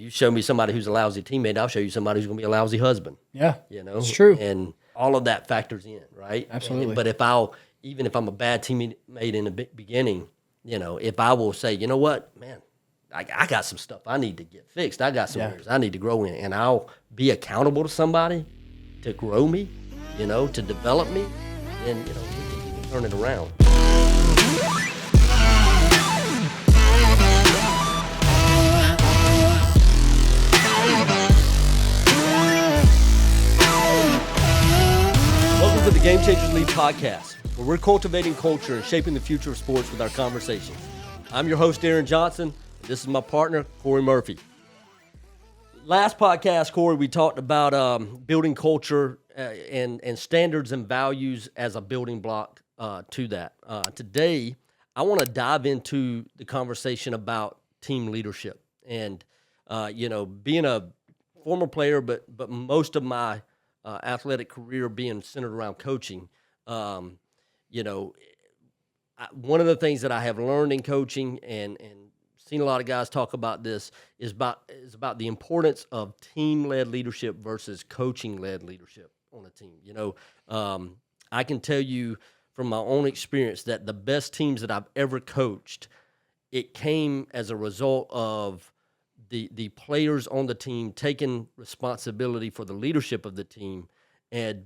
You show me somebody who's a lousy teammate, I'll show you somebody who's going to be a lousy husband. Yeah, You know, it's true. and all of that factors in, right? Absolutely. But even if I'm a bad teammate in the beginning, you know, if I will say, you know what, man, I got some stuff I need to get fixed. I got some areas I need to grow in, and I'll be accountable to somebody to grow me, you know, to develop me, then, you know, we can turn it around. Welcome to the Game Changers League podcast, where we're cultivating culture and shaping the future of sports with our conversations. I'm your host, Aaron Johnson, and this is my partner, Corey Murphy. Last podcast, Corey, we talked about building culture and standards and values as a building block to that. Today, I want to dive into the conversation about team leadership. And, you know, being a former player, but most of my athletic career being centered around coaching, you know, one of the things that I have learned in coaching and seen a lot of guys talk about this is about the importance of team-led leadership versus coaching-led leadership on a team. You know, I can tell you from my own experience that the best teams that I've ever coached, it came as a result of the players on the team taking responsibility for the leadership of the team, and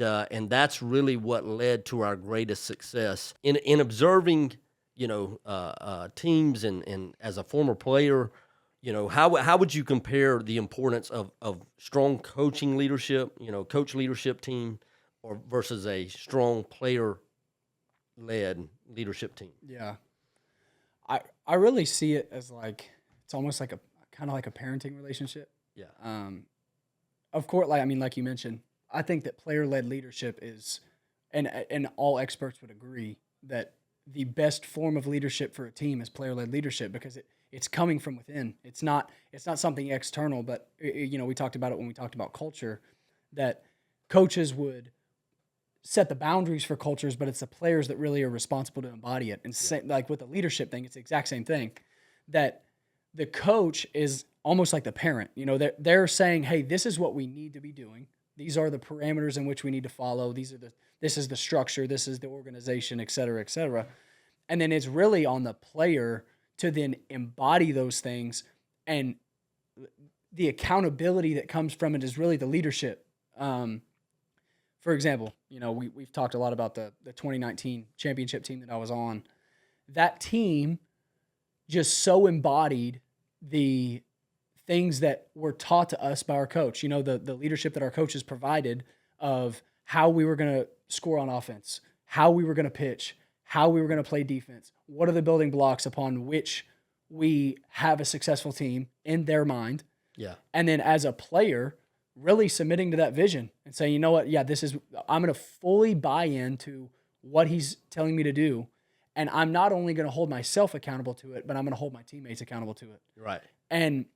that's really what led to our greatest success in observing, you know, teams and as a former player. You know, how would you compare the importance of strong coaching leadership, you know, coach leadership team, or versus a strong player led leadership team? Yeah. I really see it as like, it's almost like a kind of like a parenting relationship. Yeah. Of course, like you mentioned, I think that player-led leadership is, and all experts would agree that the best form of leadership for a team is player-led leadership, because it's coming from within. It's not something external, but you know, we talked about it when we talked about culture, that coaches would set the boundaries for cultures, but it's the players that really are responsible to embody it. And like with the leadership thing, it's the exact same thing, that the coach is almost like the parent. You know, they're saying, hey, this is what we need to be doing. These are the parameters in which we need to follow. This is the structure. This is the organization, et cetera, et cetera. And then it's really on the player to then embody those things. And the accountability that comes from it is really the leadership. For example, you know, we've talked a lot about the 2019 championship team that I was on. That team just so embodied the things that were taught to us by our coach. You know, the leadership that our coaches provided of how we were going to score on offense, how we were going to pitch, how we were going to play defense. What are the building blocks upon which we have a successful team in their mind? Yeah. And then as a player, really submitting to that vision and saying, you know what, yeah, I'm going to fully buy into what he's telling me to do. And I'm not only going to hold myself accountable to it, but I'm going to hold my teammates accountable to it. Right. And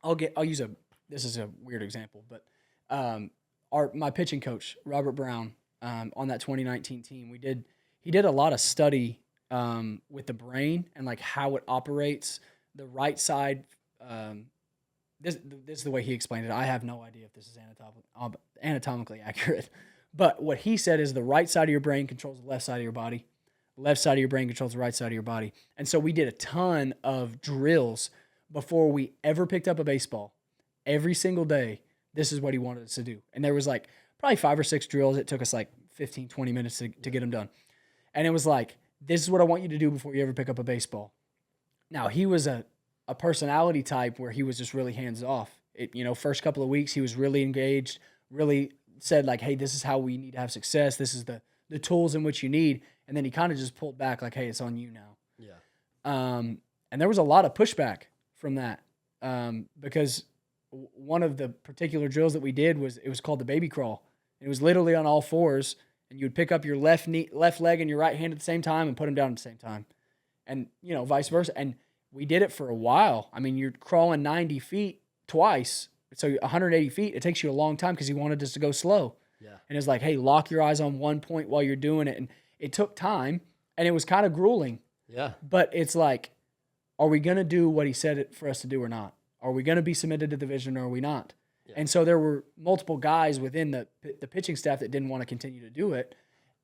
this is a weird example, but my pitching coach, Robert Brown, on that 2019 team, he did a lot of study with the brain and like how it operates, the right side. This is the way he explained it. I have no idea if this is anatomically accurate, but what he said is the right side of your brain controls the left side of your body. Left side of your brain controls the right side of your body. And so we did a ton of drills before we ever picked up a baseball. Every single day, this is what he wanted us to do. And there was like probably 5 or 6 drills. It took us like 15, 20 minutes to get them done. And it was like, this is what I want you to do before you ever pick up a baseball. Now, he was a personality type where he was just really hands off. First couple of weeks, he was really engaged, really said like, hey, this is how we need to have success. This is the tools in which you need. And then he kind of just pulled back like, hey, it's on you now. Yeah. And there was a lot of pushback from that because one of the particular drills that we did was called the baby crawl. It was literally on all fours, and you would pick up your left leg and your right hand at the same time and put them down at the same time, and vice versa. And we did it for a while. I mean, you're crawling 90 feet twice, so 180 feet. It takes you a long time because he wanted us to go slow. Yeah. And it's like, hey, lock your eyes on one point while you're doing it, and it took time, and it was kind of grueling. Yeah. But it's like, are we going to do what he said for us to do or not? Are we going to be submitted to the division or are we not? Yeah. And so there were multiple guys within the pitching staff that didn't want to continue to do it.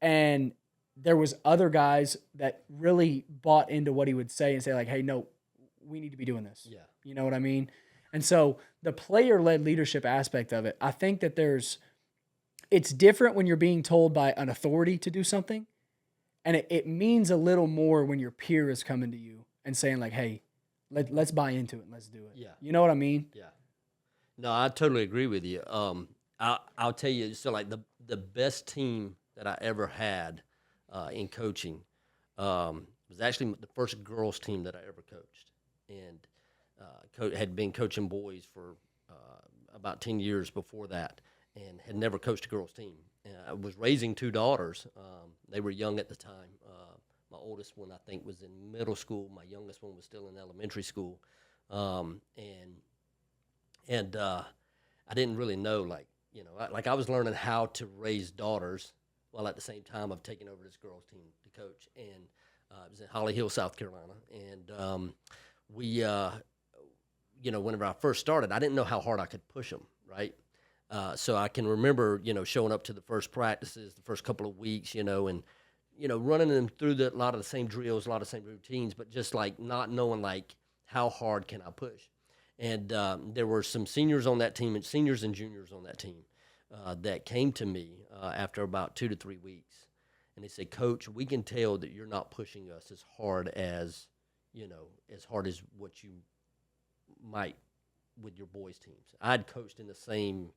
And there was other guys that really bought into what he would say and say like, hey, no, we need to be doing this. Yeah. You know what I mean? And so the player-led leadership aspect of it, I think that it's different when you're being told by an authority to do something. And it means a little more when your peer is coming to you and saying like, hey, let's buy into it and let's do it. Yeah. You know what I mean? Yeah. No, I totally agree with you. I'll tell you, so like the best team that I ever had in coaching was actually the first girls team that I ever coached, and had been coaching boys for about 10 years before that, and had never coached a girls team. And I was raising two daughters. They were young at the time. My oldest one, I think, was in middle school. My youngest one was still in elementary school, and I didn't really know, like, I was learning how to raise daughters while at the same time of taking over this girls team to coach. And it was in Holly Hill, South Carolina. And we, whenever I first started, I didn't know how hard I could push them, right? So I can remember, showing up to the first practices, the first couple of weeks, and running them through a lot of the same drills, a lot of the same routines, but just like not knowing like how hard can I push. And there were some seniors on that team, and seniors and juniors on that team that came to me after about 2 to 3 weeks, and they said, "Coach, we can tell that you're not pushing us as hard as what you might with your boys' teams." I'd coached in the same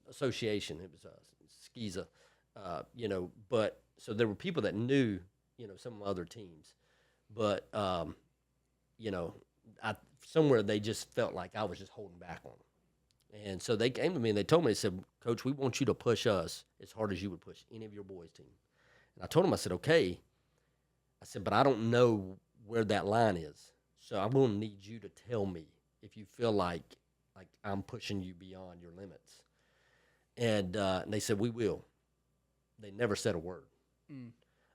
association. It was SCISA, but so there were people that knew, some other teams, but somewhere they just felt like I was just holding back on them. And so they came to me and they told me, they said, "Coach, we want you to push us as hard as you would push any of your boys' team." And I told them, I said, "Okay." I said, "But I don't know where that line is. So I'm going to need you to tell me if you feel like I'm pushing you beyond your limits." And they said, "We will." They never said a word.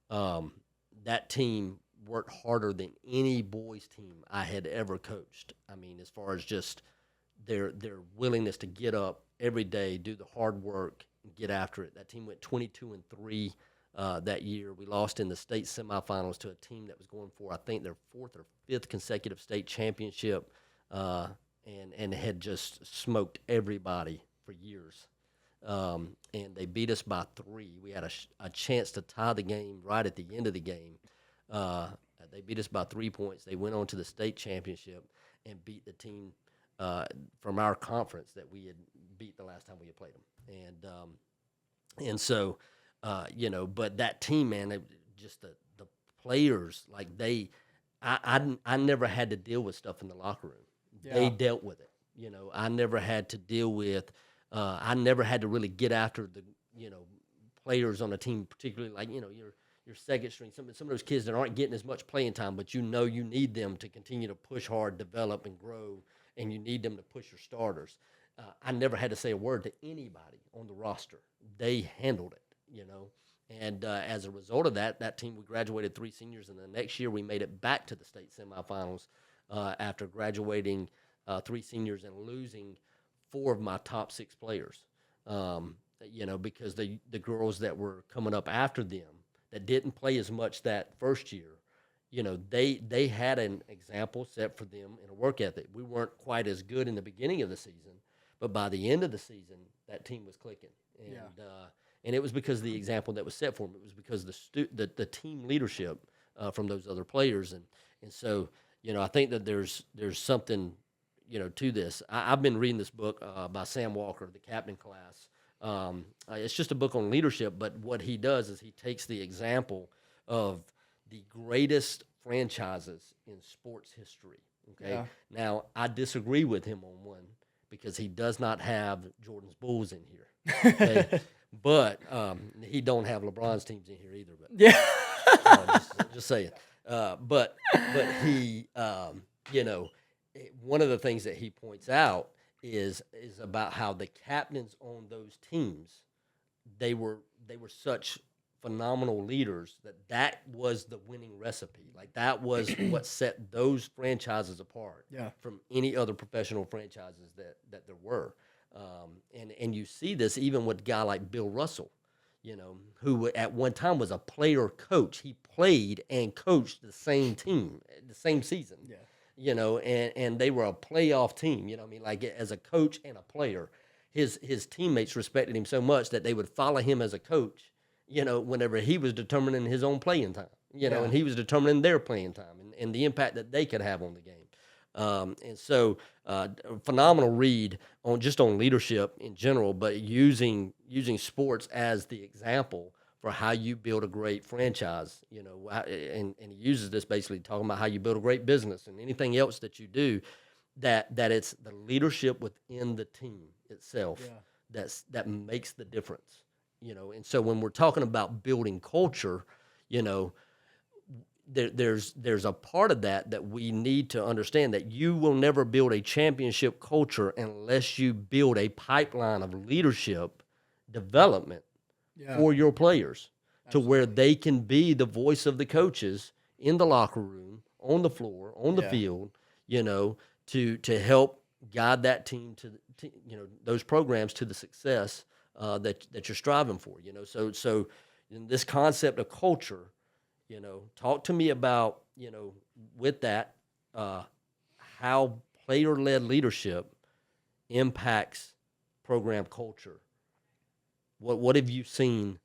That team worked harder than any boys team I had ever coached. I mean, as far as just their willingness to get up every day, do the hard work, and get after it. That team went 22-3 that year. We lost in the state semifinals to a team that was going for, I think, their 4th or 5th consecutive state championship, and had just smoked everybody for years. And they beat us by 3. We had a chance to tie the game right at the end of the game. They beat us by 3 points. They went on to the state championship and beat the team from our conference that we had beat the last time we had played them. And so, but that team, man, just the players, like I never had to deal with stuff in the locker room. Yeah. They dealt with it. I never had to deal with, I never had to really get after the, players on a team, particularly like, your second string, some of those kids that aren't getting as much playing time, but you need them to continue to push hard, develop, and grow, and you need them to push your starters. I never had to say a word to anybody on the roster. They handled it, And as a result of that team, we graduated 3 seniors, and the next year we made it back to the state semifinals after graduating 3 seniors and losing 4 of my top 6 players, because the girls that were coming up after them that didn't play as much that first year, they had an example set for them in a work ethic. We weren't quite as good in the beginning of the season, but by the end of the season, that team was clicking. And it was because of the example that was set for them. It was because the team leadership from those other players. And so, I think that there's something, to this. I've been reading this book by Sam Walker, The Captain Class. It's just a book on leadership, but what he does is he takes the example of the greatest franchises in sports history. Okay. Yeah. Now, I disagree with him on one because he does not have Jordan's Bulls in here. Okay? But he don't have LeBron's teams in here either. But yeah, just saying. But he, one of the things that he points out is about how the captains on those teams, they were such phenomenal leaders, that was the winning recipe. Like that was what set those franchises apart from any other professional franchises that there were. And you see this even with a guy like Bill Russell, who at one time was a player coach. He played and coached the same team, the same season. And they were a playoff team. Like as a coach and a player, his teammates respected him so much that they would follow him as a coach, whenever he was determining his own playing time, and he was determining their playing time and the impact that they could have on the game. And so phenomenal read on leadership in general, but using sports as the example for how you build a great franchise, and he uses this basically talking about how you build a great business and anything else that you do, that it's the leadership within the team itself that makes the difference, And so when we're talking about building culture, there's a part of that we need to understand, that you will never build a championship culture unless you build a pipeline of leadership development for your players. Absolutely. To where they can be the voice of the coaches in the locker room, on the floor, on the field, to help guide that team to those programs to the success that you're striving for. So in this concept of culture, talk to me about, with that, how player-led leadership impacts program culture. What have you seen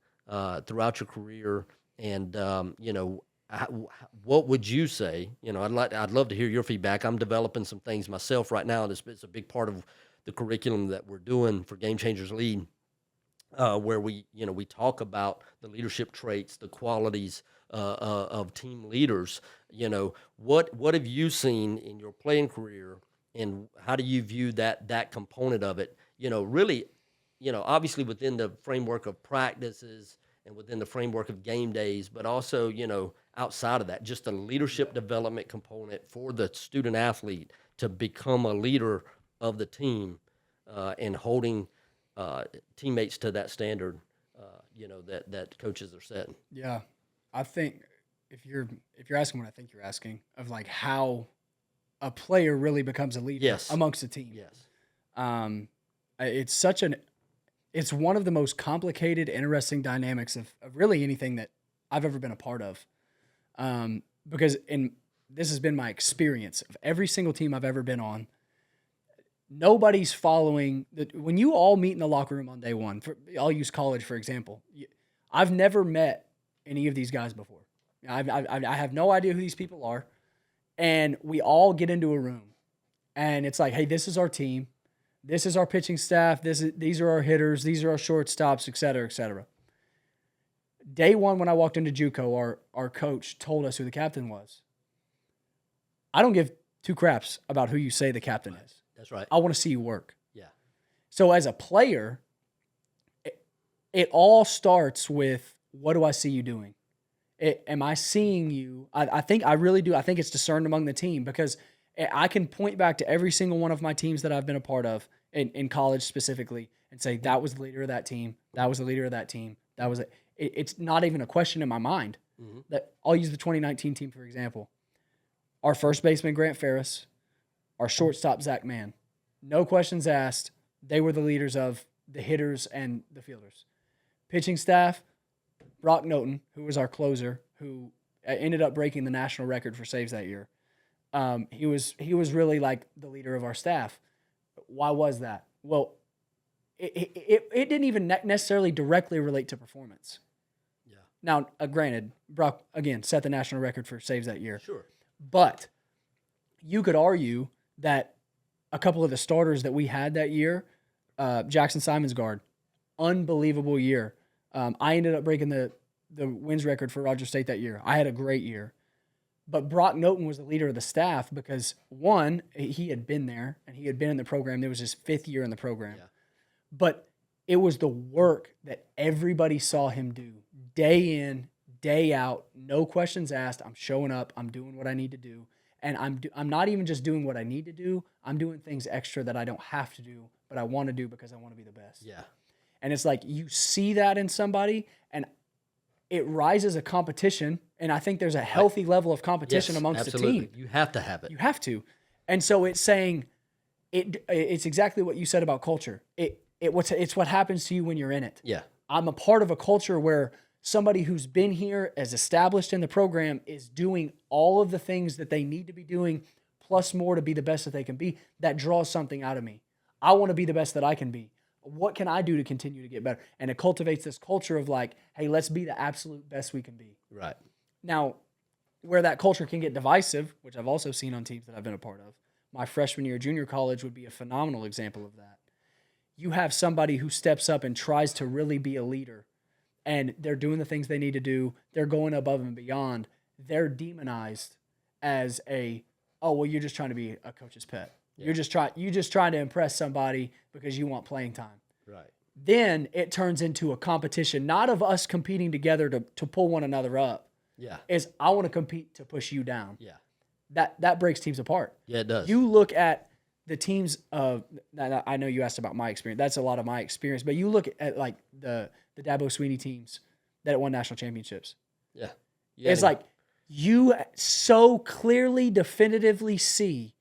throughout your career, and what would you say? I'd love to hear your feedback. I'm developing some things myself right now. It's a big part of the curriculum that we're doing for Game Changers Lead, where we talk about the leadership traits, the qualities of team leaders. What have you seen in your playing career, and how do you view that component of it? Really, obviously within the framework of practices and within the framework of game days, but also, outside of that, just the leadership development component for the student athlete to become a leader of the team, and holding teammates to that standard, that coaches are setting. Yeah, I think if you're asking what I think you're asking, of like how a player really becomes a leader amongst a team. It's one of the most complicated, interesting dynamics of really anything that I've ever been a part of. Because this has been my experience of every single team I've ever been on. Nobody's following when you all meet in the locker room on day one. I'll use college for example. I've never met any of these guys before. I have no idea who these people are, and we all get into a room, and it's like, hey, this is our team, this is our pitching staff, these are our hitters, these are our shortstops, et cetera, et cetera. Day one, when I walked into JUCO, our coach told us who the captain was. I don't give two craps about who you say the captain is. That's right. I want to see you work. Yeah. So as a player, it all starts with, what do I see you doing? Am I seeing you? I think I really do. I think it's discerned among the team, because I can point back to every single one of my teams that I've been a part of in college specifically and say, that was the leader of that team. That was the leader of that team. That was it. It's not even a question in my mind. Mm-hmm. That I'll use the 2019 team, for example. Our first baseman, Grant Ferris, our shortstop, Zach Mann. No questions asked. They were the leaders of the hitters and the fielders. Pitching staff, Brock Noten, who was our closer, who ended up breaking the national record for saves that year. He was really like the leader of our staff. Why was that? Well, it didn't even necessarily directly relate to performance. Yeah. Now, granted, Brock, again, set the national record for saves that year. Sure. But you could argue that a couple of the starters that we had that year, Jackson Simonsgard, unbelievable year. I ended up breaking the wins record for Rogers State that year. I had a great year. But Brock Noten was the leader of the staff because, one, he had been there and he had been in the program. It was his 5th year in the program. Yeah. But it was the work that everybody saw him do day in, day out, no questions asked. I'm showing up. I'm doing what I need to do. And I'm not even just doing what I need to do. I'm doing things extra that I don't have to do, but I want to do because I want to be the best. Yeah. And it's like you see that in somebody, and it rises a competition, and I think there's a healthy level of competition amongst absolutely. the team. You have to have it. You have to. And so it's saying it's exactly what you said about culture. It's what happens to you when you're in it. Yeah. I'm a part of a culture where somebody who's been here, as established in the program, is doing all of the things that they need to be doing, plus more to be the best that they can be. That draws something out of me. I want to be the best that I can be. What can I do to continue to get better? And it cultivates this culture of like, hey, let's be the absolute best we can be. Right. Now, where that culture can get divisive, which I've also seen on teams that I've been a part of, my freshman year of junior college would be a phenomenal example of that. You have somebody who steps up and tries to really be a leader, and they're doing the things they need to do. They're going above and beyond. They're demonized as well, you're just trying to be a coach's pet. Yeah. You're just trying to impress somebody because you want playing time. Right. Then it turns into a competition, not of us competing together to pull one another up. Yeah. Is I want to compete to push you down. Yeah. That breaks teams apart. Yeah, it does. You look at the teams of, I know you asked about my experience. That's a lot of my experience. But you look at like the Dabo Sweeney teams that won national championships. Yeah. It's like you so clearly, definitively see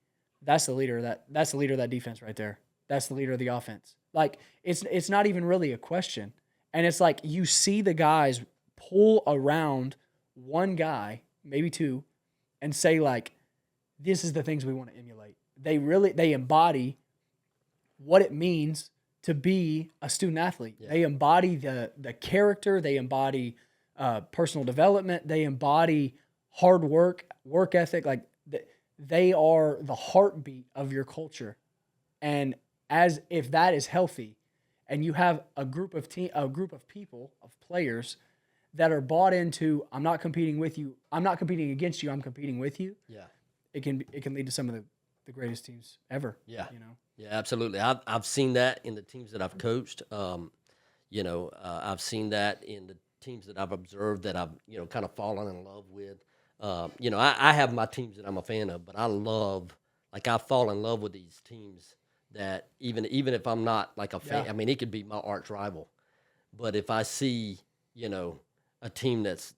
that's the leader of that defense right there. That's the leader of the offense. Like it's not even really a question. And it's like you see the guys pull around one guy, maybe two, and say like, this is the things we want to emulate. They embody what it means to be a student athlete. Yeah. They embody the character. They embody personal development. They embody hard work ethic. Like they are the heartbeat of your culture. And as if that is healthy, and you have a group of people, of players that are bought into, I'm not competing with you. I'm not competing against you. I'm competing with you. Yeah. It can lead to some of the greatest teams ever. Yeah. You know? Yeah, absolutely. I've seen that in the teams that I've coached. I've seen that in the teams that I've observed that I've, kind of fallen in love with. I have my teams that I'm a fan of, but I fall in love with these teams that even if I'm not like a fan, I mean, it could be my arch rival. But if I see, a team that's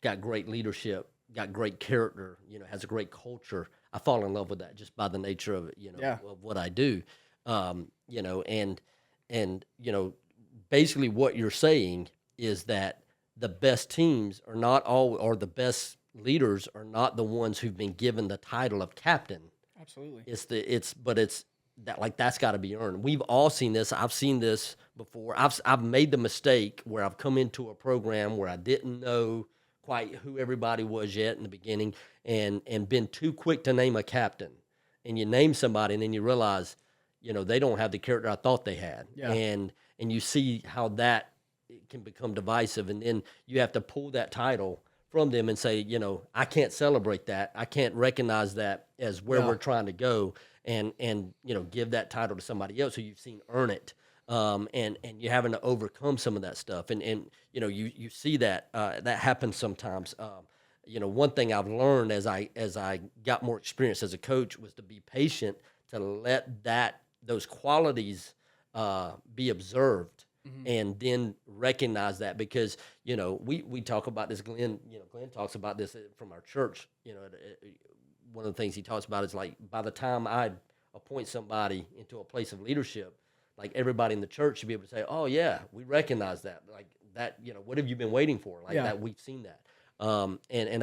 got great leadership, got great character, has a great culture, I fall in love with that just by the nature of it, of what I do. Basically what you're saying is that the best teams are not all, or the best leaders are not the ones who've been given the title of captain. Absolutely. That's got to be earned. We've all seen this. I've seen this before. I've made the mistake where I've come into a program where I didn't know quite who everybody was yet in the beginning, and been too quick to name a captain. And you name somebody, and then you realize, they don't have the character I thought they had. Yeah. And you see how that can become divisive, and then you have to pull that title from them and say, I can't celebrate that. I can't recognize that as where we're trying to go, and give that title to somebody else who you've seen earn it. And you're having to overcome some of that stuff. And you see that that happens sometimes. One thing I've learned as I got more experience as a coach was to be patient, to let those qualities be observed, and then recognize that, because we talk about this. Glenn talks about this from our church. One of the things he talks about is like, by the time I appoint somebody into a place of leadership, like everybody in the church should be able to say, "Oh yeah, we recognize that." Like that, what have you been waiting for? Like that, we've seen that. And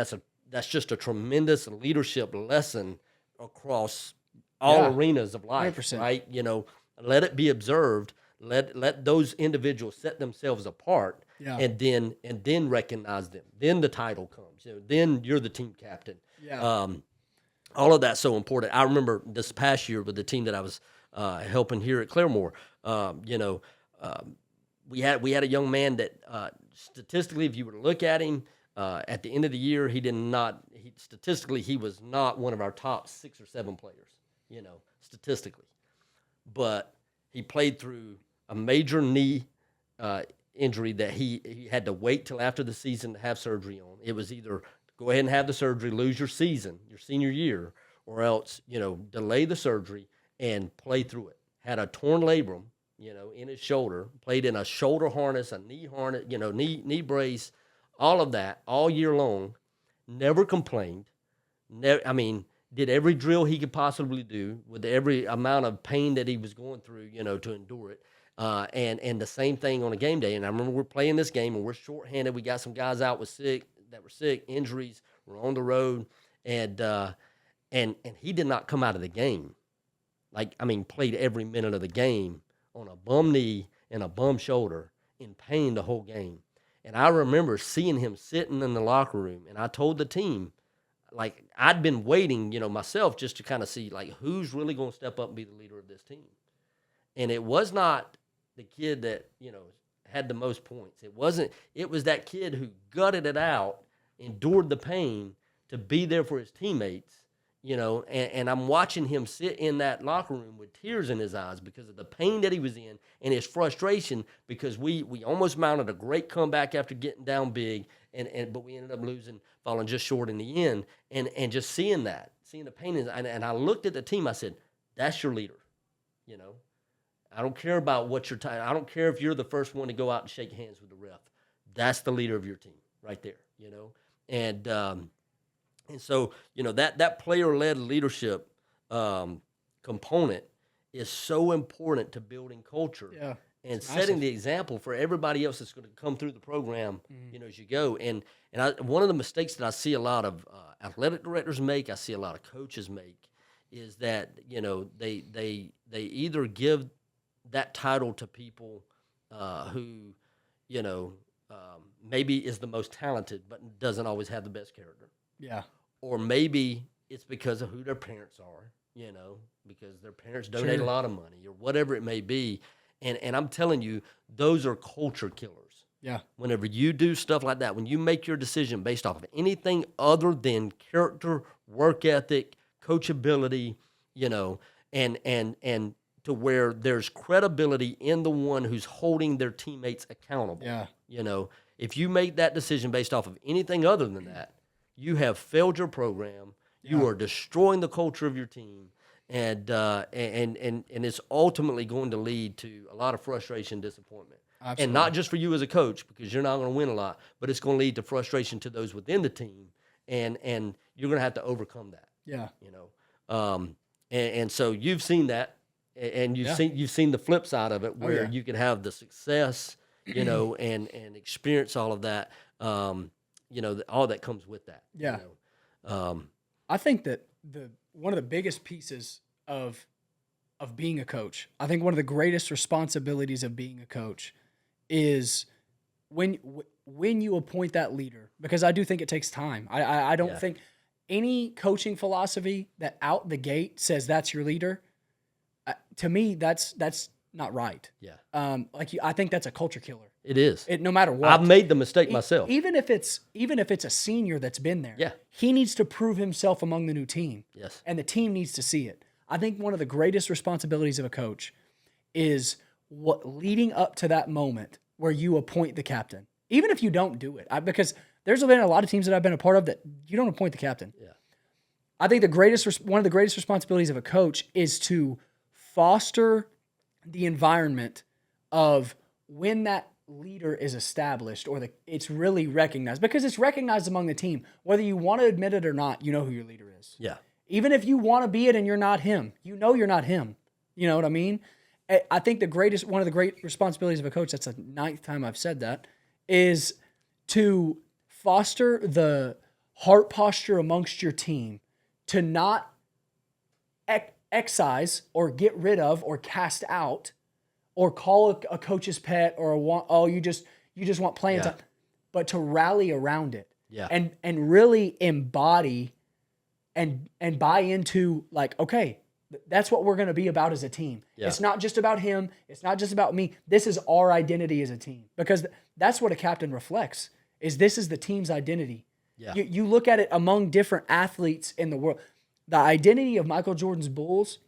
that's just a tremendous leadership lesson across all arenas of life, 100%. right? Let it be observed. Let those individuals set themselves apart, and then recognize them. Then the title comes. Then you're the team captain. Yeah. All of that's so important. I remember this past year with the team that I was helping here at Claremore. We had a young man that statistically, if you were to look at him at the end of the year, statistically he was not one of our top 6 or 7 players. Statistically, but he played through a major knee injury that he had to wait till after the season to have surgery on. It was either go ahead and have the surgery, lose your season, your senior year, or else, delay the surgery and play through it. Had a torn labrum, in his shoulder, played in a shoulder harness, a knee harness, knee brace, all of that all year long, never complained. Did every drill he could possibly do with every amount of pain that he was going through, to endure it. And the same thing on a game day. And I remember we're playing this game and we're shorthanded. We got some guys out that were sick, injuries. We're on the road, and he did not come out of the game. Played every minute of the game on a bum knee and a bum shoulder in pain the whole game. And I remember seeing him sitting in the locker room, and I told the team, I'd been waiting, myself just to kind of see, who's really going to step up and be the leader of this team. And it was not the kid that, had the most points. It was that kid who gutted it out, endured the pain to be there for his teammates, and I'm watching him sit in that locker room with tears in his eyes because of the pain that he was in and his frustration because we almost mounted a great comeback after getting down big, but we ended up falling just short in the end, and just seeing the pain, and I looked at the team, I said, that's your leader, I don't care about what your time. I don't care if you're the first one to go out and shake hands with the ref. That's the leader of your team right there, And so, that player-led leadership component is so important to building culture and setting the example for everybody else that's going to come through the program, as you go. And one of the mistakes that I see a lot of athletic directors make, I see a lot of coaches make, is that, they either give that title to people who, maybe is the most talented but doesn't always have the best character. Yeah. Or maybe it's because of who their parents are, because their parents donate a lot of money or whatever it may be. And I'm telling you, those are culture killers. Yeah. Whenever you do stuff like that, when you make your decision based off of anything other than character, work ethic, coachability, and to where there's credibility in the one who's holding their teammates accountable. Yeah. If you make that decision based off of anything other than that, you have failed your program. Yeah. You are destroying the culture of your team, and it's ultimately going to lead to a lot of frustration, disappointment. Absolutely. And not just for you as a coach, because you're not going to win a lot, but it's going to lead to frustration to those within the team, and you're going to have to overcome that. Yeah. And so you've seen that. And you've seen the flip side of it, where you can have the success, and experience all of that, all that comes with that. Yeah. I think that one of the biggest pieces of being a coach, I think one of the greatest responsibilities of being a coach is when you appoint that leader, because I do think it takes time. I don't think any coaching philosophy that out the gate says that's your leader. To me, that's not right. Yeah. I think that's a culture killer. It is. No matter what. I've made the mistake myself. Even if it's a senior that's been there. Yeah. He needs to prove himself among the new team. Yes. And the team needs to see it. I think one of the greatest responsibilities of a coach is leading up to that moment where you appoint the captain. Even if you don't do it. Because there's been a lot of teams that I've been a part of that you don't appoint the captain. Yeah. I think one of the greatest responsibilities of a coach is to foster the environment of when that leader is established or it's really recognized, because it's recognized among the team. Whether you want to admit it or not, you know who your leader is. Yeah. Even if you want to be it and you're not him, you're not him. You know what I mean? I think one of the great responsibilities of a coach, that's the 9th time I've said that, is to foster the heart posture amongst your team to not excise or get rid of or cast out or call a coach's pet or you just want playing time, but to rally around it and really embody and buy into, okay, that's what we're going to be about as a team. Yeah. It's not just about him. It's not just about me. This is our identity as a team, because that's what a captain reflects. This is the team's identity. Yeah. You look at it among different athletes in the world. The identity of Michael Jordan's Bulls,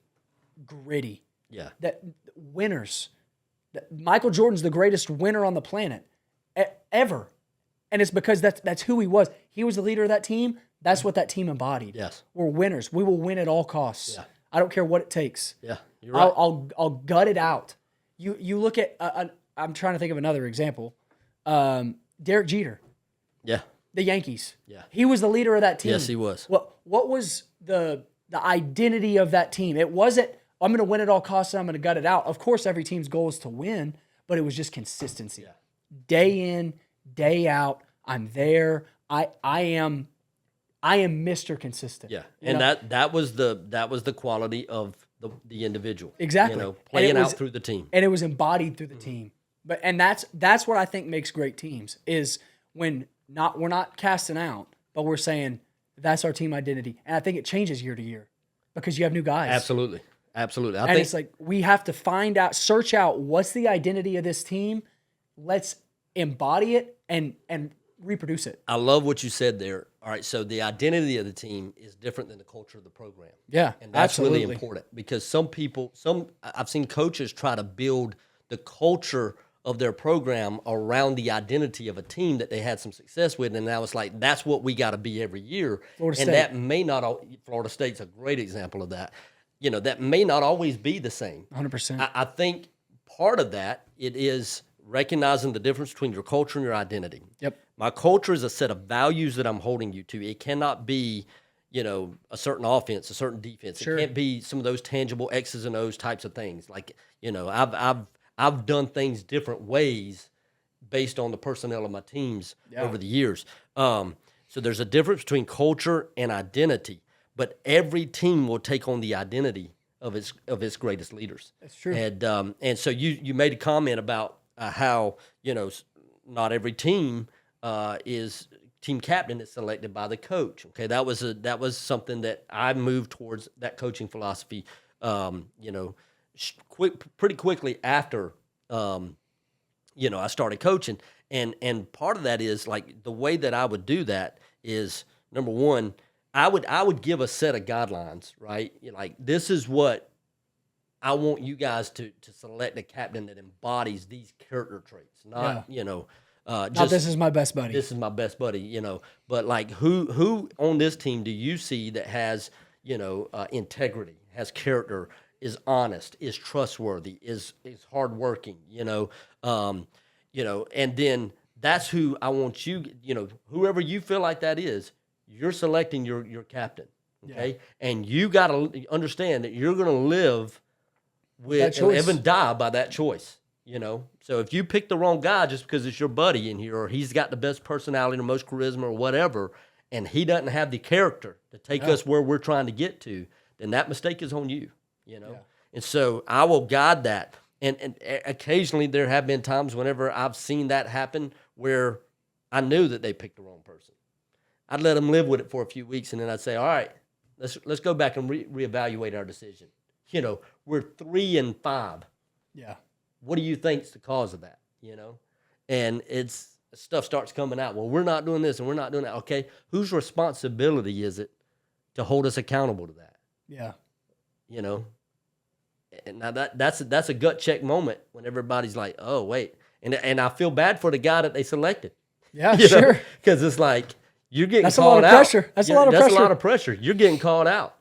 gritty. Yeah. That winners. Michael Jordan's the greatest winner on the planet ever. And it's because that's who he was. He was the leader of that team. That's what that team embodied. Yes. We're winners. We will win at all costs. Yeah. I don't care what it takes. Yeah, you're right. I'll gut it out. You look at I'm trying to think of another example. Derek Jeter. Yeah. The Yankees. Yeah. He was the leader of that team. Yes, he was. What was the identity of that team? It wasn't, I'm going to win at all costs and I'm going to gut it out. Of course, every team's goal is to win, but it was just consistency. Yeah. Day in, day out, I'm there. I am Mr. Consistent. Yeah. And that was the quality of the individual. Exactly. You know, playing out through the team. And it was embodied through the team. And that's what I think makes great teams is when we're not casting out, but we're saying that's our team identity. And I think it changes year to year because you have new guys. Absolutely. I think it's like we have to search out what's the identity of this team. Let's embody it and reproduce it. I love what you said there. All right, so the identity of the team is different than the culture of the program. Yeah, and that's absolutely. really important because I've seen coaches try to build the culture of their program around the identity of a team that they had some success with, and now it's like that's what we got to be every year. Florida and State. that may not. Florida State's a great example of that. You know, that may not always be the same. 100%. I think part of that it is recognizing the difference between your culture and your identity. Yep. My culture is a set of values that I'm holding you to. It cannot be, you know, a certain offense, a certain defense. Sure. It can't be some of those tangible X's and O's types of things. Like, you know, I've done things different ways based on the personnel of my teams over the years. So there's a difference between culture and identity, but every team will take on the identity of its greatest leaders. That's true. And so you made a comment about how, you know, not every team is team captain is selected by the coach. Okay, that was something that I moved towards that coaching philosophy. You know, pretty quickly after you know I started coaching, and part of that is like the way that I would do that is number one, I would give a set of guidelines, right? Like this is what I want you guys to select a captain that embodies these character traits, not you know. Just, this is my best buddy. This is my best buddy, you know. But like, who on this team do you see that has, you know, integrity, has character, is honest, is trustworthy, is hardworking, you know, and then that's who I want you, you know, whoever you feel like that is, you're selecting your captain, okay, and you got to understand that you're going to live with and die by that choice. You know, so if you pick the wrong guy just because it's your buddy in here, or he's got the best personality or most charisma or whatever, and he doesn't have the character to take us where we're trying to get to, then that mistake is on you, you know. And so I will guide that. And occasionally there have been times whenever I've seen that happen where I knew that they picked the wrong person. I'd let them live with it for a few weeks, and then I'd say, all right, let's go back and reevaluate our decision. You know, we're 3-5. Yeah. What do you think's the cause of that? You know, and it's stuff starts coming out. Well, we're not doing this and we're not doing that. Okay, whose responsibility is it to hold us accountable to that? Yeah, you know. And now that's a gut check moment when everybody's like, oh wait, and I feel bad for the guy that they selected. Yeah, sure. Because it's like you're getting that's called a lot of out. Pressure. That's a lot of pressure. That's a lot of pressure. You're getting called out.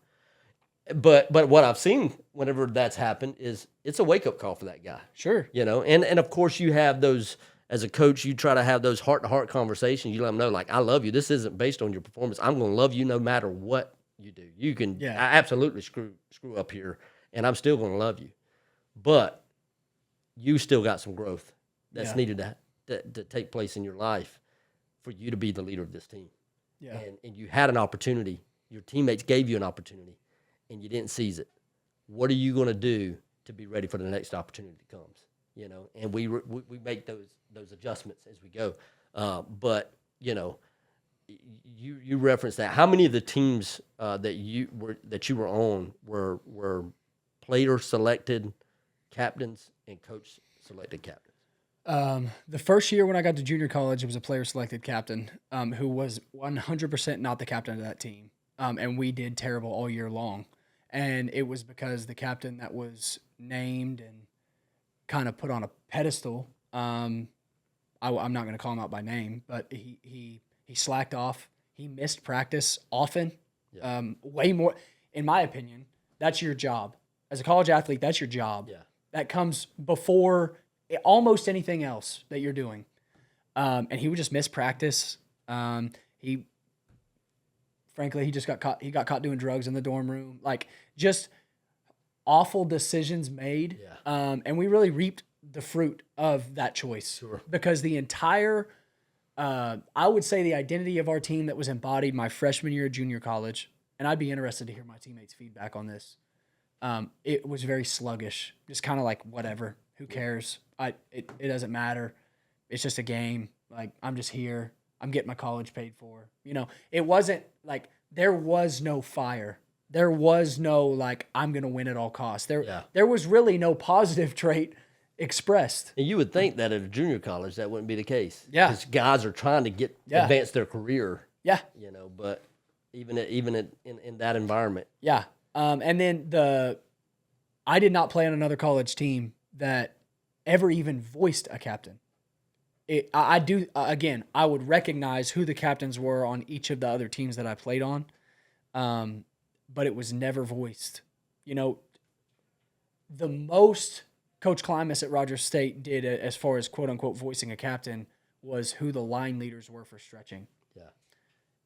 But what I've seen whenever that's happened is it's a wake-up call for that guy. Sure. You know, and of course you have those, as a coach, you try to have those heart-to-heart conversations. You let them know, like, I love you. This isn't based on your performance. I'm going to love you no matter what you do. You can I absolutely screw up here, and I'm still going to love you. But you still got some growth that's needed to take place in your life for you to be the leader of this team. Yeah. And you had an opportunity. Your teammates gave you an opportunity, and you didn't seize it. What are you going to do to be ready for the next opportunity that comes? You know, and we make those adjustments as we go. But you know, you referenced that. How many of the teams that you were on were player selected captains and coach selected captains? The first year when I got to junior college, it was a player selected captain who was 100% not the captain of that team, and we did terrible all year long. And it was because the captain that was named and kind of put on a pedestal, I'm not going to call him out by name, but he slacked off. He missed practice often, way more. In my opinion, that's your job. As a college athlete, that's your job. Yeah. That comes before almost anything else that you're doing. And he would just miss practice. He frankly, he just got caught. He got caught doing drugs in the dorm room. Like, just awful decisions made. Yeah. And we really reaped the fruit of that choice. Sure. Because the entire, I would say the identity of our team that was embodied my freshman year of junior college, and I'd be interested to hear my teammates' feedback on this. It was very sluggish, just kind of like, whatever, who cares? It doesn't matter. It's just a game. Like, I'm just here. I'm getting my college paid for. You know, it wasn't like there was no fire. There was no like, I'm going to win at all costs. There was really no positive trait expressed. And you would think that at a junior college that wouldn't be the case. Yeah. Because guys are trying to advance their career. Yeah. You know, but even in that environment. Yeah. And then I did not play on another college team that ever even voiced a captain. I would recognize who the captains were on each of the other teams that I played on, but it was never voiced. You know, the most Coach Klimas at Rogers State did as far as quote-unquote voicing a captain was who the line leaders were for stretching. Yeah.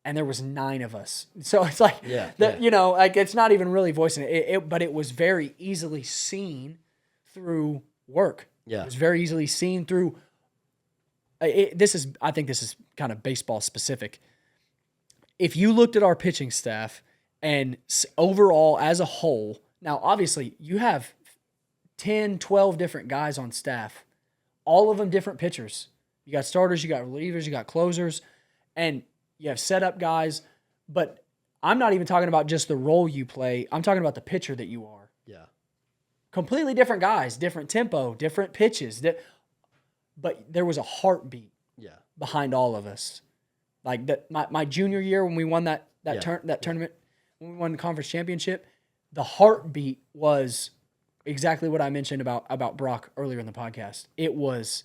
And there was 9 of us. So it's like, yeah. You know, like it's not even really voicing it, but it was very easily seen through work. Yeah. It was very easily seen through I think this is kind of baseball specific. If you looked at our pitching staff and overall as a whole, now obviously you have 10, 12 different guys on staff, all of them different pitchers. You got starters, you got relievers, you got closers, and you have setup guys. But I'm not even talking about just the role you play. I'm talking about the pitcher that you are. Yeah. Completely different guys, different tempo, different pitches. But there was a heartbeat behind all of us. Like my junior year when we won that tournament, when we won the conference championship, the heartbeat was exactly what I mentioned about Brock earlier in the podcast. It was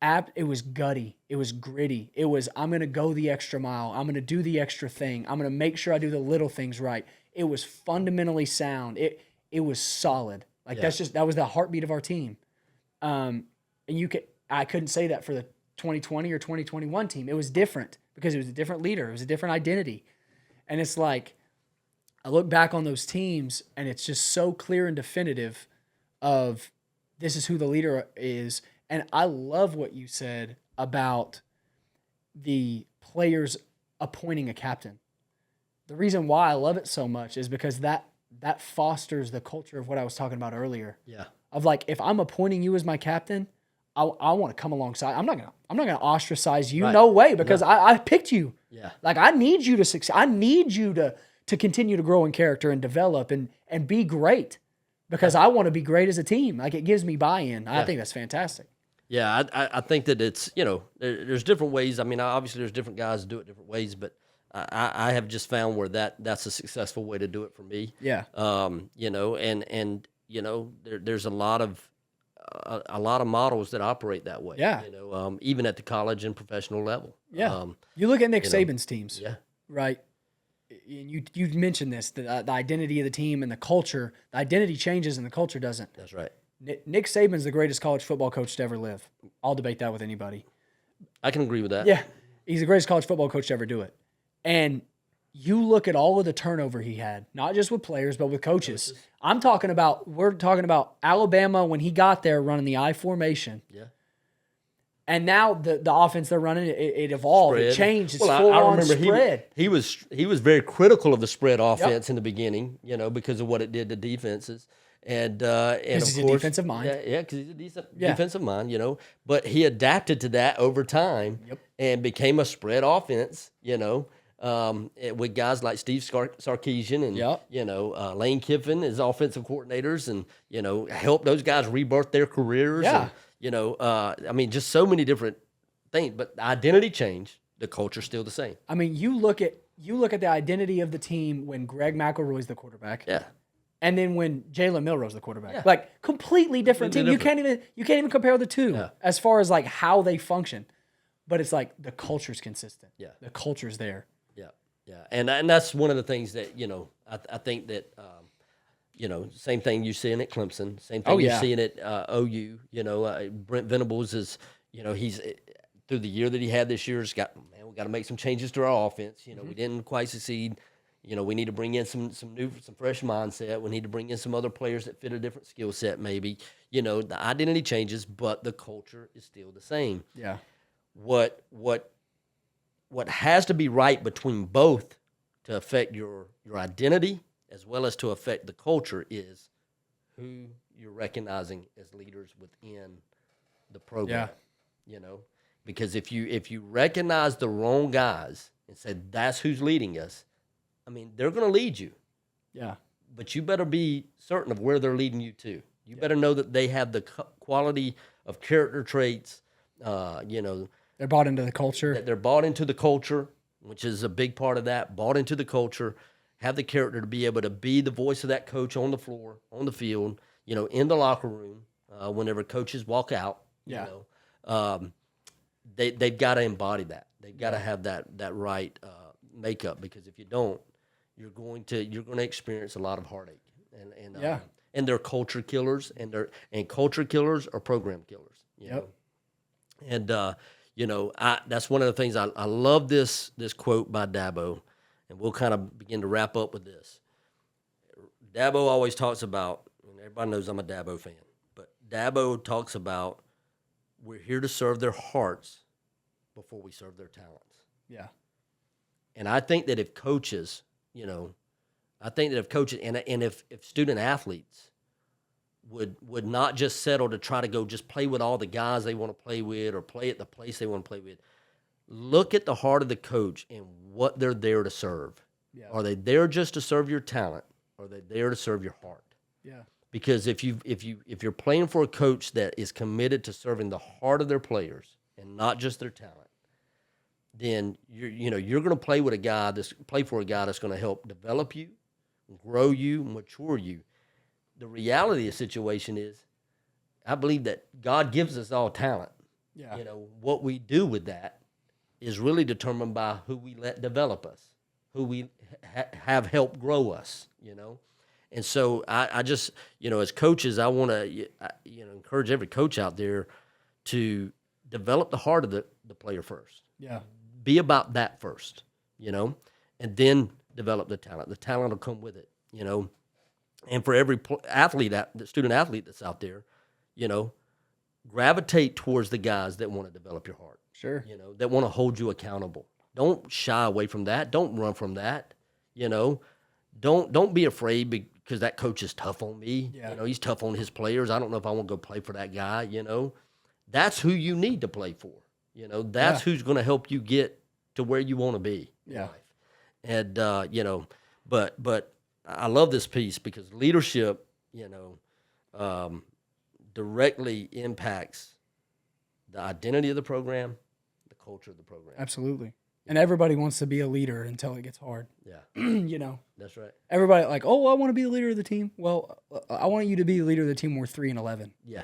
gutty. It was gritty. It was, I'm going to go the extra mile. I'm going to do the extra thing. I'm going to make sure I do the little things right. It was fundamentally sound. It was solid. Like that was the heartbeat of our team. And I couldn't say that for the 2020 or 2021 team. It was different because it was a different leader. It was a different identity. And it's like, I look back on those teams and it's just so clear and definitive of this is who the leader is. And I love what you said about the players appointing a captain. The reason why I love it so much is because that fosters the culture of what I was talking about earlier. Yeah. Of like, if I'm appointing you as my captain, I want to come alongside. I'm not gonna ostracize you. Right. No way, because I picked you. Yeah. Like, I need you to succeed. I need you to continue to grow in character and develop and be great, because I want to be great as a team. Like, it gives me buy-in. I think that's fantastic. Yeah, I think that it's, you know, there's different ways. I mean, obviously there's different guys who do it different ways, but I have just found where that's a successful way to do it for me. Yeah. You know, and you know, there's a lot of models that operate that way. Yeah. You know, even at the college and professional level. Yeah. You look at Nick Saban's teams. Yeah. Right. And you mentioned this, the identity of the team and the culture. The identity changes and the culture doesn't. That's right. Nick Saban's the greatest college football coach to ever live. I'll debate that with anybody. I can agree with that. Yeah. He's the greatest college football coach to ever do it. And you look at all of the turnover he had, not just with players, but with coaches. We're talking about Alabama when he got there running the I formation. Yeah. And now the offense they're running, it evolved. Spread. It changed. It's full-on spread. He was very critical of the spread offense in the beginning, you know, because of what it did to defenses. And of he's course, a defensive mind. Yeah, because he's a decent defensive mind, you know. But he adapted to that over time and became a spread offense, you know, with guys like Steve Sarkisian and, you know, Lane Kiffin as offensive coordinators, and, you know, helped those guys rebirth their careers. Yeah. And, you know, I mean, just so many different things. But the identity changed. The culture's still the same. I mean, you look at the identity of the team when Greg McElroy's the quarterback. Yeah. And then when Jalen Milroe's the quarterback, like completely different team. You can't even compare the two as far as like how they function. But it's like the culture's consistent. Yeah, the culture's there. Yeah, yeah, and that's one of the things that, you know, I think that you know, same thing you're seeing at Clemson, same thing you're seeing at OU. You know, Brent Venables is, you know, he's through the year that he had this year, we got to make some changes to our offense. You know, we didn't quite succeed. You know, we need to bring in some fresh mindset. We need to bring in some other players that fit a different skill set, maybe. You know, the identity changes, but the culture is still the same. Yeah. What has to be right between both to affect your identity as well as to affect the culture is who you're recognizing as leaders within the program. You know, because if you recognize the wrong guys and say that's who's leading us, I mean, they're going to lead you. Yeah. But you better be certain of where they're leading you to. You better know that they have the quality of character traits, you know. They're bought into the culture. That they're bought into the culture, which is a big part of that, bought into the culture, have the character to be able to be the voice of that coach on the floor, on the field, you know, in the locker room, whenever coaches walk out, you know. They've got to embody that. They've got to have that right makeup, because if you don't, you're going to experience a lot of heartache, and they're culture killers, and culture killers are program killers. You know? And you know, that's one of the things I love this quote by Dabo, and we'll kind of begin to wrap up with this. Dabo always talks about, and everybody knows I'm a Dabo fan, but Dabo talks about we're here to serve their hearts before we serve their talents. Yeah. And I think that if coaches, you know, and if student athletes would not just settle to try to go just play with all the guys they want to play with or play at the place they want to play with, look at the heart of the coach and what they're there to serve. Yeah. Are they there just to serve your talent? Or are they there to serve your heart? Yeah. Because if you're playing for a coach that is committed to serving the heart of their players and not just their talent, then you're going to play for a guy that's going to help develop you, grow you, mature you. The reality of the situation is, I believe that God gives us all talent. Yeah. You know, what we do with that is really determined by who we let develop us, who we have helped grow us, you know. And so I just, you know, as coaches, I want to, encourage every coach out there to develop the heart of the player first. Yeah. Be about that first, you know, and then develop the talent. The talent will come with it, you know. And for every student athlete that's out there, you know, gravitate towards the guys that want to develop your heart. Sure. You know, that want to hold you accountable. Don't shy away from that. Don't run from that. You know, don't be afraid because that coach is tough on me. Yeah. You know, he's tough on his players. I don't know if I want to go play for that guy. You know, that's who you need to play for. You know, that's who's going to help you get to where you want to be in life. And, you know, but I love this piece because leadership, you know, directly impacts the identity of the program, the culture of the program. Absolutely. And everybody wants to be a leader until it gets hard. Yeah. You know. That's right. Everybody like, oh, I want to be the leader of the team. Well, I want you to be the leader of the team when we're 3-11. Yeah.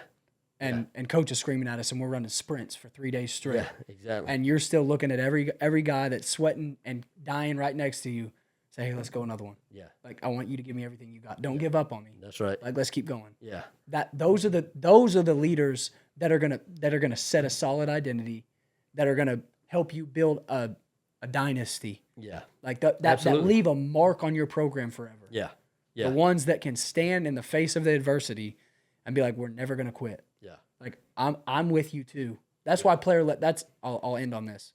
And coach is screaming at us, and we're running sprints for 3 days straight. Yeah, exactly. And you're still looking at every guy that's sweating and dying right next to you. Say, hey, let's go another one. Yeah. Like, I want you to give me everything you got. Don't give up on me. That's right. Like, let's keep going. Yeah. Those are the leaders that are gonna set a solid identity, that are gonna help you build a dynasty. Yeah. Like that leave a mark on your program forever. Yeah. Yeah. The ones that can stand in the face of the adversity and be like, we're never gonna quit. Yeah. Like I'm with you too. That's why I'll end on this,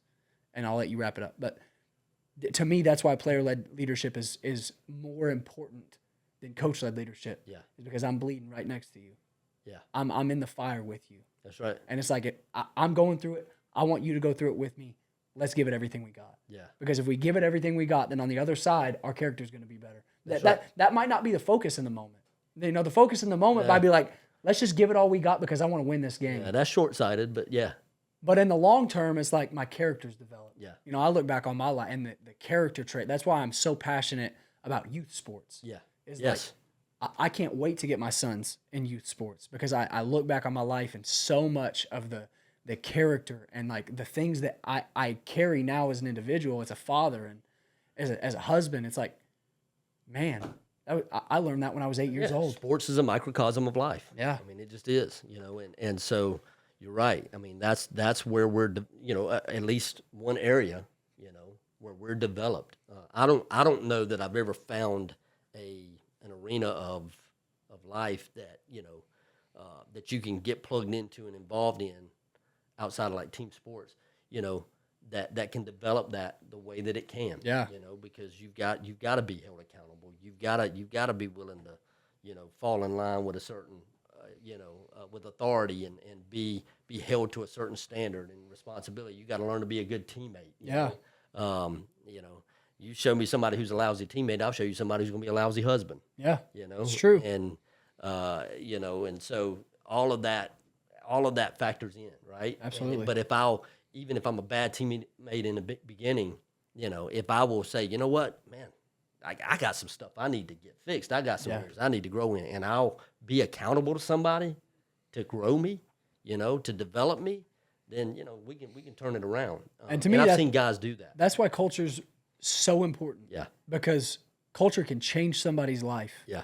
and I'll let you wrap it up. But to me, that's why player-led leadership is more important than coach-led leadership. Yeah. Because I'm bleeding right next to you. Yeah. I'm in the fire with you. That's right. And it's like I'm going through it. I want you to go through it with me. Let's give it everything we got. Yeah. Because if we give it everything we got, then on the other side, our character is going to be better. That might not be the focus in the moment. You know, the focus in the moment might be like, let's just give it all we got because I want to win this game. Yeah, that's short-sighted, but yeah. But in the long term, it's like my character's developed. Yeah. You know, I look back on my life and the character trait. That's why I'm so passionate about youth sports. Yeah. Yes. Like, I can't wait to get my sons in youth sports because I look back on my life and so much of the character and like the things that I carry now as an individual, as a father and as a husband. It's like, man, I learned that when I was 8 years old. Sports is a microcosm of life. Yeah. I mean, it just is, you know, and so You're right. I mean, that's where we're, at least one area, where we're developed. I don't know that I've ever found an arena of life that that you can get plugged into and involved in outside of like team sports. That can develop that the way that it can. Yeah. Because you've got to be held accountable. You've got to be willing to fall in line with a certain with authority and be held to a certain standard and responsibility. You got to learn to be a good teammate. Yeah. You show me somebody who's a lousy teammate, I'll show you somebody who's going to be a lousy husband. Yeah. It's true. And and so all of that factors in, right? Absolutely. But even if I'm a bad teammate in the beginning, if I will say, you know what, man, I got some stuff I need to get fixed. I got some areas I need to grow in, and I'll be accountable to somebody to grow me, to develop me. Then we can turn it around. And to me, I've seen guys do that. That's why culture's so important. Yeah. Because culture can change somebody's life. Yeah.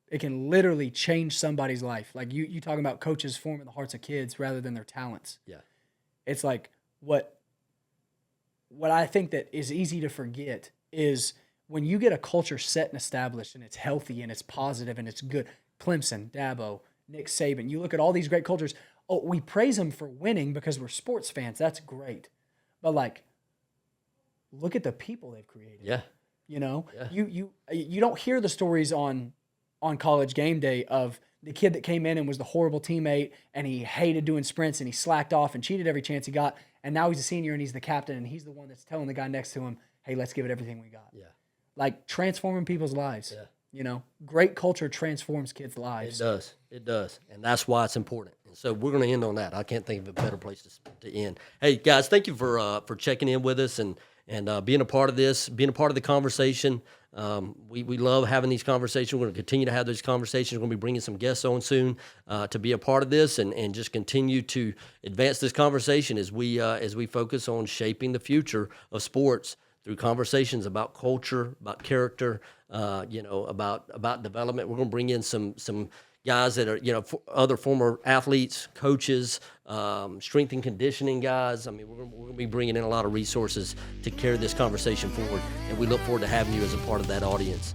It can literally change somebody's life. Like you talking about coaches forming the hearts of kids rather than their talents. Yeah. It's like what I think that is easy to forget is when you get a culture set and established and it's healthy and it's positive and it's good. Clemson, Dabo, Nick Saban. You look at all these great cultures. Oh, we praise them for winning because we're sports fans. That's great. But like, look at the people they've created. Yeah. Yeah. You don't hear the stories on College Game Day of the kid that came in and was the horrible teammate and he hated doing sprints and he slacked off and cheated every chance he got. And now he's a senior and he's the captain and he's the one that's telling the guy next to him, hey, let's give it everything we got. Yeah. Like transforming people's lives. Yeah. Great culture transforms kids' lives. It does. And that's why it's important. And so we're going to end on that. I can't think of a better place to end. Hey, guys, thank you for checking in with us and being a part of this, being a part of the conversation. We love having these conversations. We're going to continue to have those conversations. We're going to be bringing some guests on soon to be a part of this and just continue to advance this conversation as we focus on shaping the future of sports through conversations about culture, about character, about development. We're going to bring in some guys that are, other former athletes, coaches, strength and conditioning guys. I mean, we're going to be bringing in a lot of resources to carry this conversation forward, and we look forward to having you as a part of that audience.